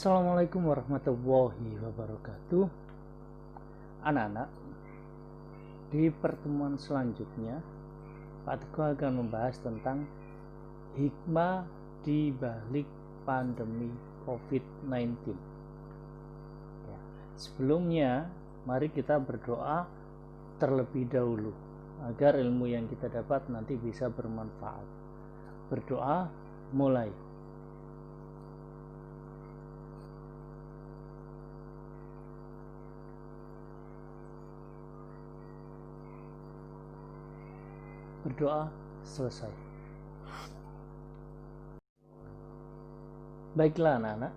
Assalamualaikum warahmatullahi wabarakatuh. Anak-anak, di pertemuan selanjutnya Pak Teguh akan membahas tentang hikmah di balik pandemi COVID-19. Ya, sebelumnya mari kita berdoa terlebih dahulu agar ilmu yang kita dapat nanti bisa bermanfaat. Berdoa mulai. Berdoa selesai. Baiklah anak-anak,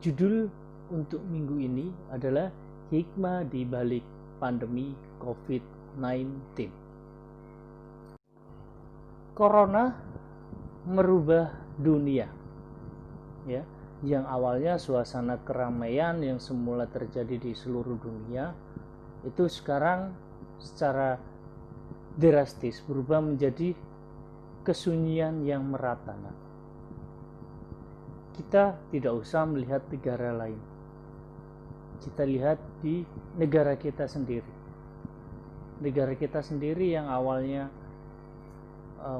judul untuk minggu ini adalah hikmah di balik pandemi COVID-19. Corona merubah dunia, ya, yang awalnya suasana keramaian yang semula terjadi di seluruh dunia itu sekarang secara drastis berubah menjadi kesunyian yang merata. Kita tidak usah melihat negara lain, kita lihat di negara kita sendiri. Negara kita sendiri yang awalnya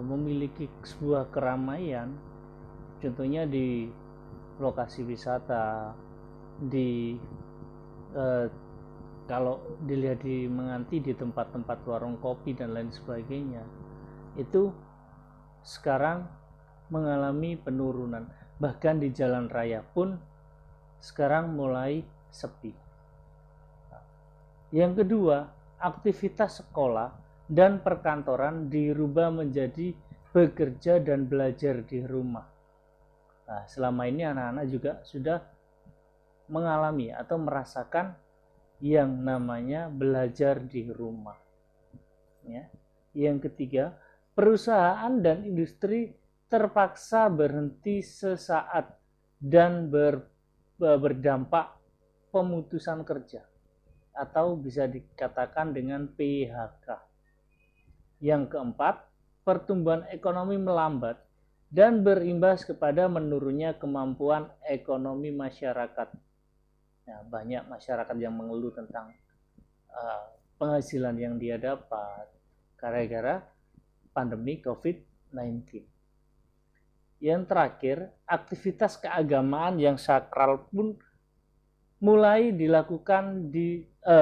memiliki sebuah keramaian, contohnya di lokasi wisata, di kalau dilihat di menganti di tempat-tempat warung kopi dan lain sebagainya, itu sekarang mengalami penurunan. Bahkan di jalan raya pun sekarang mulai sepi. Yang kedua, aktivitas sekolah dan perkantoran dirubah menjadi bekerja dan belajar di rumah. Nah, selama ini anak-anak juga sudah mengalami atau merasakan yang namanya belajar di rumah. Ya. Yang ketiga, perusahaan dan industri terpaksa berhenti sesaat dan berdampak pemutusan kerja atau bisa dikatakan dengan PHK. Yang keempat, pertumbuhan ekonomi melambat dan berimbas kepada menurunnya kemampuan ekonomi masyarakat. Nah, banyak masyarakat yang mengeluh tentang penghasilan yang dia dapat gara-gara pandemi COVID-19. Yang terakhir, aktivitas keagamaan yang sakral pun mulai dilakukan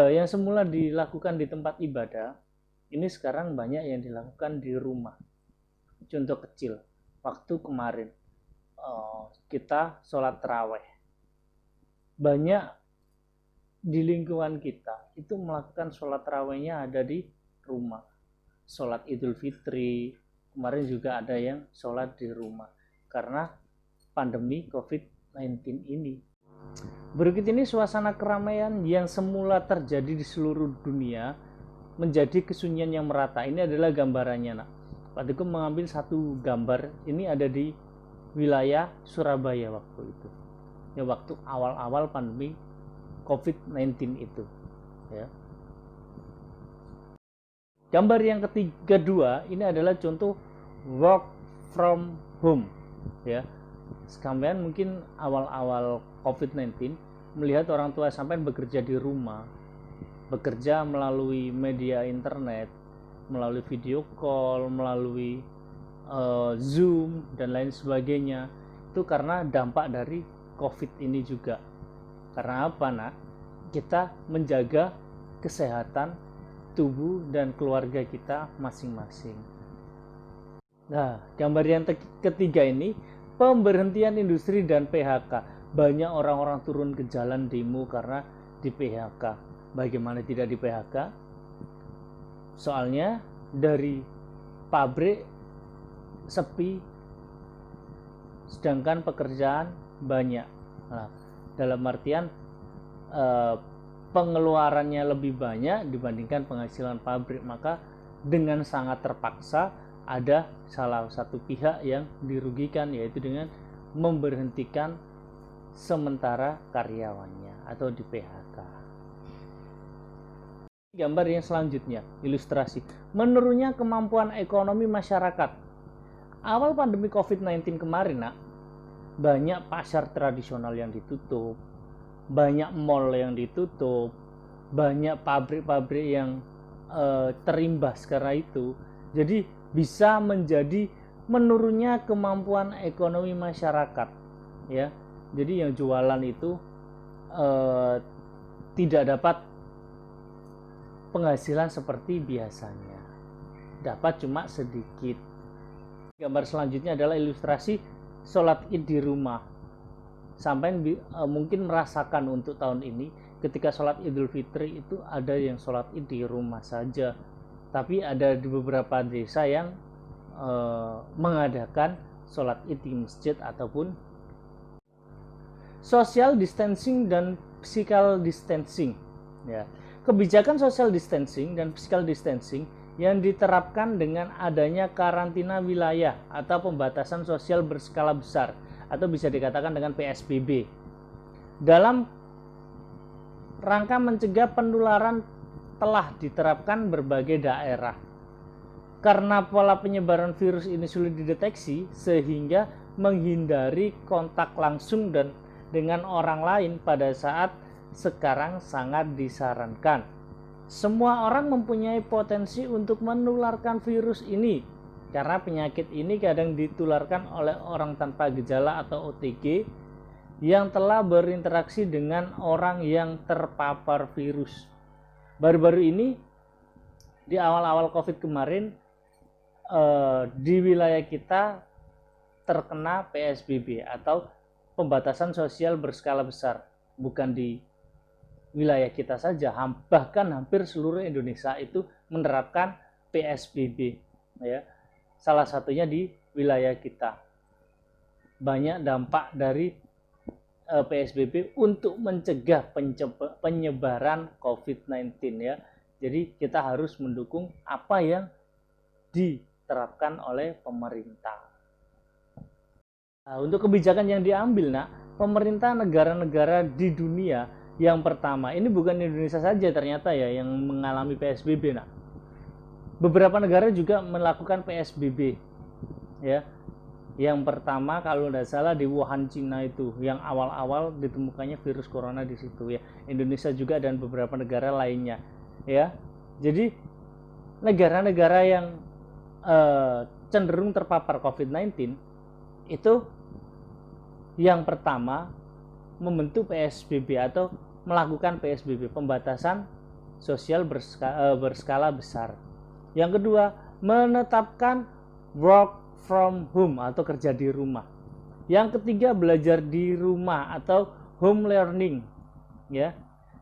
yang semula dilakukan di tempat ibadah, ini sekarang banyak yang dilakukan di rumah. Contoh kecil, waktu kemarin kita sholat tarawih, banyak di lingkungan kita itu melakukan sholat tarawihnya ada di rumah. Sholat Idul Fitri kemarin juga ada yang sholat di rumah karena pandemi COVID-19 ini. Berikut ini suasana keramaian yang semula terjadi di seluruh dunia menjadi kesunyian yang merata. Ini adalah gambarannya, nak. Pak Teguh mengambil satu gambar. Ini ada di wilayah Surabaya waktu itu. Ya, waktu awal-awal pandemi COVID-19 itu, ya. Gambar yang kedua ini adalah contoh work from home, ya. Sekalian mungkin awal-awal COVID-19 melihat orang tua sampai bekerja di rumah, bekerja melalui media internet, melalui video call, melalui Zoom dan lain sebagainya. Itu karena dampak dari COVID ini juga. Karena apa, nak? Kita menjaga kesehatan tubuh dan keluarga kita masing-masing. Nah, gambar yang ketiga ini, pemberhentian industri dan PHK. Banyak orang-orang turun ke jalan demo karena di PHK. Bagaimana tidak di PHK? Soalnya dari pabrik sepi, sedangkan pekerjaan banyak. Nah, dalam artian pengeluarannya lebih banyak dibandingkan penghasilan pabrik, maka dengan sangat terpaksa ada salah satu pihak yang dirugikan, yaitu dengan memberhentikan sementara karyawannya atau di PHK. Gambar yang selanjutnya, ilustrasi menurunnya kemampuan ekonomi masyarakat. Awal pandemi COVID-19 kemarin, nak, banyak pasar tradisional yang ditutup, banyak mall yang ditutup, banyak pabrik-pabrik yang terimbas karena itu. Jadi bisa menjadi menurunnya kemampuan ekonomi masyarakat, ya. Jadi yang jualan itu tidak dapat penghasilan seperti biasanya, dapat cuma sedikit. Gambar selanjutnya adalah ilustrasi sholat id di rumah. Sampai mungkin merasakan untuk tahun ini ketika sholat idul fitri itu ada yang sholat id di rumah saja, tapi ada di beberapa desa yang mengadakan sholat id di masjid ataupun social distancing dan physical distancing, ya. Kebijakan social distancing dan physical distancing yang diterapkan dengan adanya karantina wilayah atau pembatasan sosial berskala besar atau bisa dikatakan dengan PSBB dalam rangka mencegah penularan telah diterapkan berbagai daerah. Karena pola penyebaran virus ini sulit dideteksi sehingga menghindari kontak langsung dan dengan orang lain pada saat sekarang sangat disarankan. Semua orang mempunyai potensi untuk menularkan virus ini karena penyakit ini kadang ditularkan oleh orang tanpa gejala atau OTG yang telah berinteraksi dengan orang yang terpapar virus. Baru-baru ini di awal-awal COVID kemarin di wilayah kita terkena PSBB atau pembatasan sosial berskala besar. Bukan di wilayah kita saja, bahkan hampir seluruh Indonesia itu menerapkan PSBB, ya. Salah satunya di wilayah kita. Banyak dampak dari PSBB untuk mencegah penyebaran COVID-19, ya. Jadi kita harus mendukung apa yang diterapkan oleh pemerintah. Nah, untuk kebijakan yang diambil, pemerintah negara-negara di dunia yang pertama, ini bukan Indonesia saja ternyata ya yang mengalami PSBB. Beberapa negara juga melakukan PSBB, ya. Yang pertama kalau tidak salah di Wuhan, Cina itu yang awal-awal ditemukannya virus corona di situ, ya. Indonesia juga dan beberapa negara lainnya, ya. Jadi negara-negara yang cenderung terpapar COVID-19 itu yang pertama membentuk PSBB atau melakukan PSBB, pembatasan sosial berskala besar. Yang kedua, menetapkan work from home atau kerja di rumah. Yang ketiga, belajar di rumah atau home learning, ya.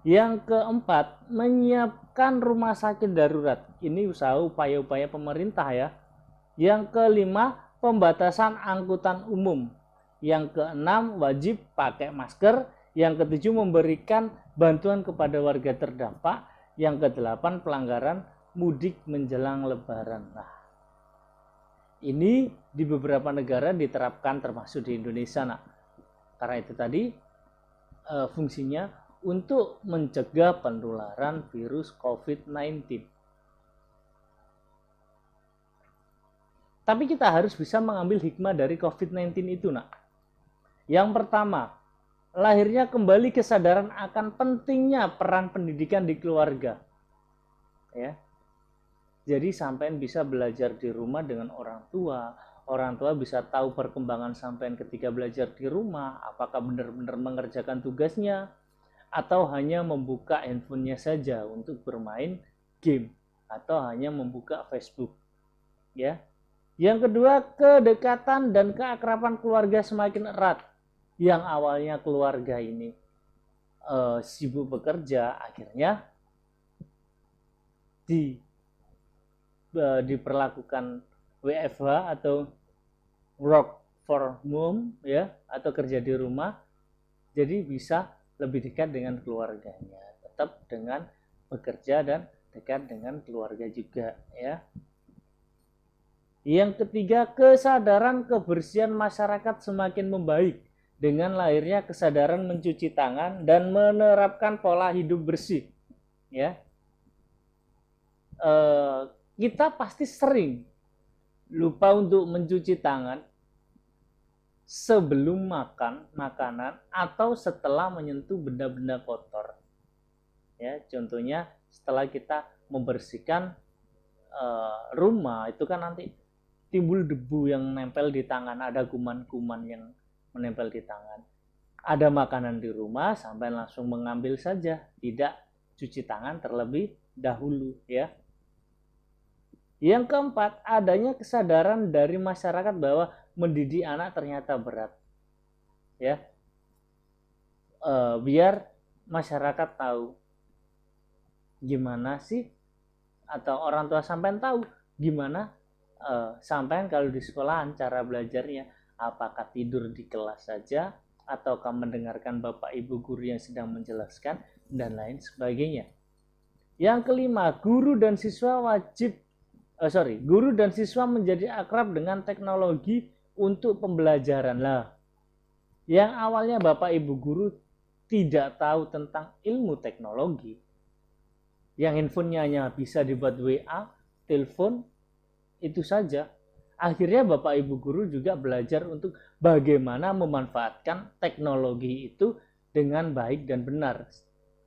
Yang keempat, menyiapkan rumah sakit darurat. Ini usaha upaya-upaya pemerintah, ya. Yang kelima, pembatasan angkutan umum. Yang keenam, wajib pakai masker. Yang ketujuh, memberikan bantuan kepada warga terdampak. Yang kedelapan, pelanggaran mudik menjelang lebaran. Nah, ini di beberapa negara diterapkan termasuk di Indonesia. Karena itu tadi fungsinya untuk mencegah penularan virus COVID-19. Tapi kita harus bisa mengambil hikmah dari COVID-19 itu, Yang pertama, lahirnya kembali kesadaran akan pentingnya peran pendidikan di keluarga, ya. Jadi sampean bisa belajar di rumah dengan orang tua bisa tahu perkembangan sampean ketika belajar di rumah, apakah benar-benar mengerjakan tugasnya atau hanya membuka handphonenya saja untuk bermain game atau hanya membuka Facebook, ya. Yang kedua, kedekatan dan keakraban keluarga semakin erat. Yang awalnya keluarga ini sibuk bekerja, akhirnya diperlakukan WFH atau work for home, ya, atau kerja di rumah. Jadi bisa lebih dekat dengan keluarganya, tetap dengan bekerja dan dekat dengan keluarga juga, ya. Yang ketiga, kesadaran kebersihan masyarakat semakin membaik dengan lahirnya kesadaran mencuci tangan dan menerapkan pola hidup bersih, ya. Kita pasti sering lupa untuk mencuci tangan sebelum makan makanan atau setelah menyentuh benda-benda kotor. Ya, contohnya setelah kita membersihkan rumah, itu kan nanti timbul debu yang nempel di tangan, ada kuman-kuman yang menempel di tangan. Ada makanan di rumah, sampai langsung mengambil saja, tidak cuci tangan terlebih dahulu, ya. Yang keempat, adanya kesadaran dari masyarakat bahwa mendidik anak ternyata berat, ya. Biar masyarakat tahu gimana sih, atau orang tua sampean tahu gimana sampean kalau di sekolahan cara belajarnya, apakah tidur di kelas saja ataukah mendengarkan bapak ibu guru yang sedang menjelaskan dan lain sebagainya. Yang kelima, guru dan siswa menjadi akrab dengan teknologi untuk pembelajaran. Lah, yang awalnya bapak ibu guru tidak tahu tentang ilmu teknologi, yang handphonenya hanya bisa dibuat WA, telepon, itu saja. Akhirnya bapak ibu guru juga belajar untuk bagaimana memanfaatkan teknologi itu dengan baik dan benar.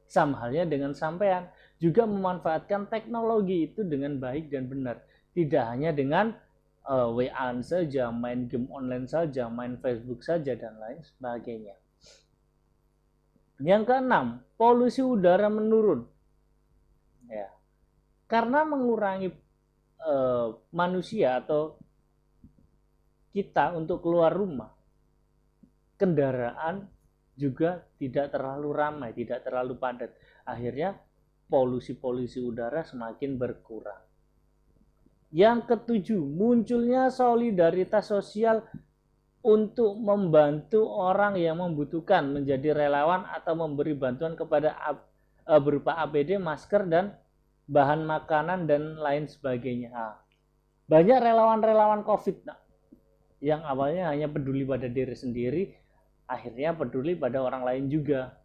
Sama halnya dengan sampean, juga memanfaatkan teknologi itu dengan baik dan benar. Tidak hanya dengan WA saja, main game online saja, main Facebook saja, dan lain sebagainya. Yang keenam, polusi udara menurun. Ya, karena mengurangi manusia atau kita untuk keluar rumah, kendaraan juga tidak terlalu ramai, tidak terlalu padat. Akhirnya polusi udara semakin berkurang. Yang ketujuh, munculnya solidaritas sosial untuk membantu orang yang membutuhkan, menjadi relawan atau memberi bantuan kepada berupa APD, masker, dan bahan makanan dan lain sebagainya. Banyak relawan-relawan COVID yang awalnya hanya peduli pada diri sendiri, akhirnya peduli pada orang lain juga.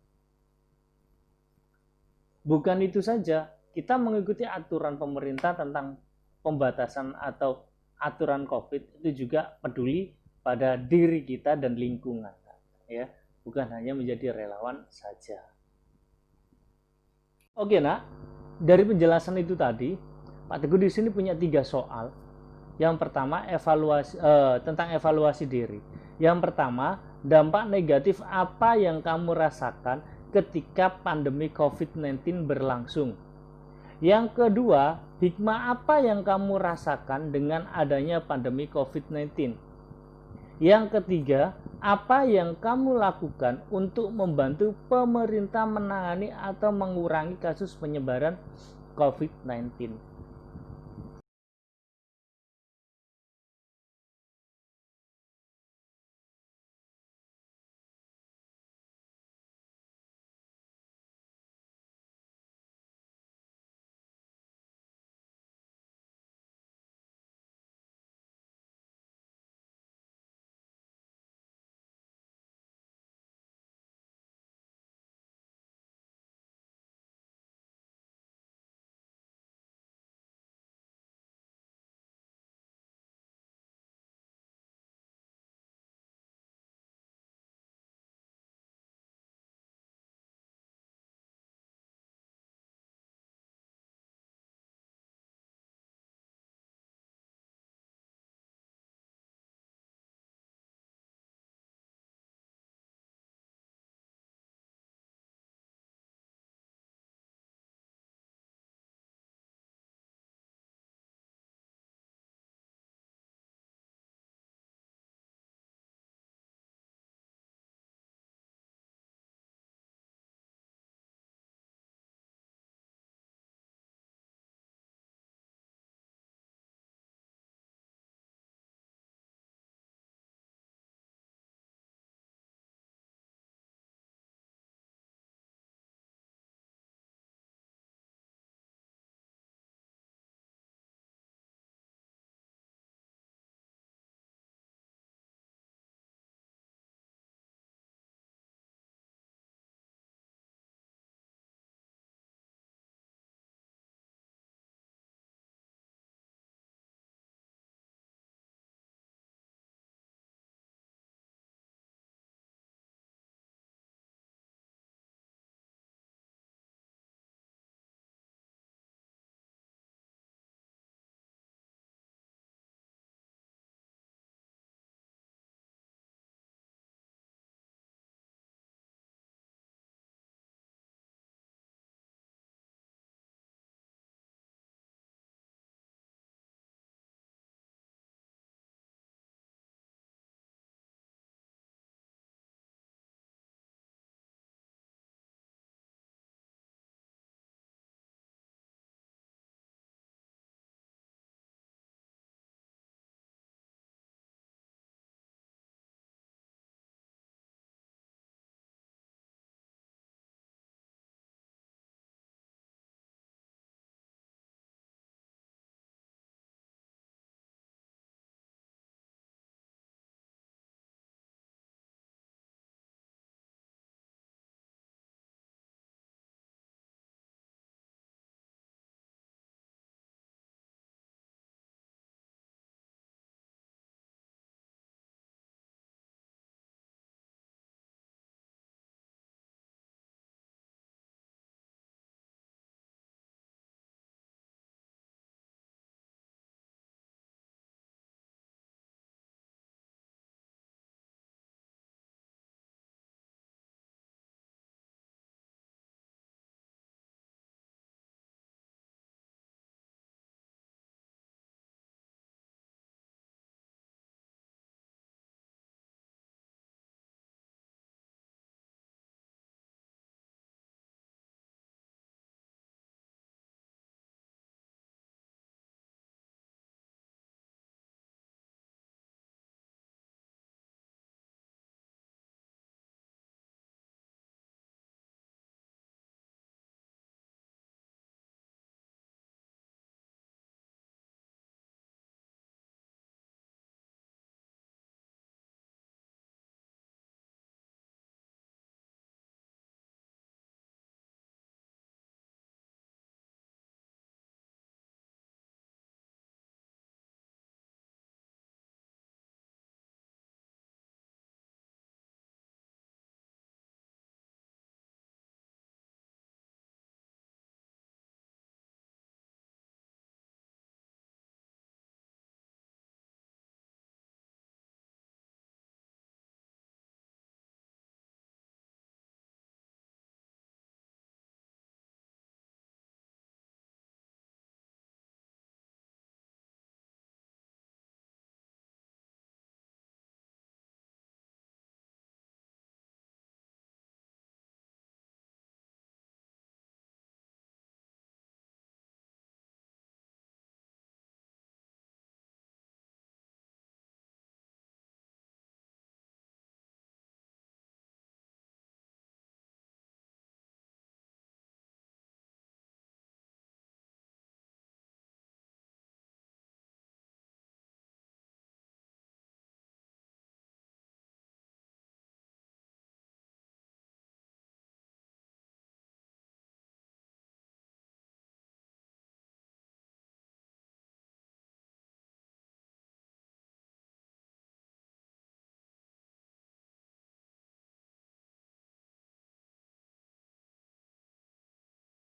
Bukan itu saja, kita mengikuti aturan pemerintah tentang pembatasan atau aturan COVID, itu juga peduli pada diri kita dan lingkungan, ya, bukan hanya menjadi relawan saja. Oke, Nak, dari penjelasan itu tadi, Pak Teguh di sini punya 3 soal. Yang pertama, tentang evaluasi diri. Yang pertama, dampak negatif apa yang kamu rasakan ketika pandemi COVID-19 berlangsung. Yang kedua, hikmah apa yang kamu rasakan dengan adanya pandemi COVID-19. Yang ketiga, apa yang kamu lakukan untuk membantu pemerintah menangani atau mengurangi kasus penyebaran COVID-19.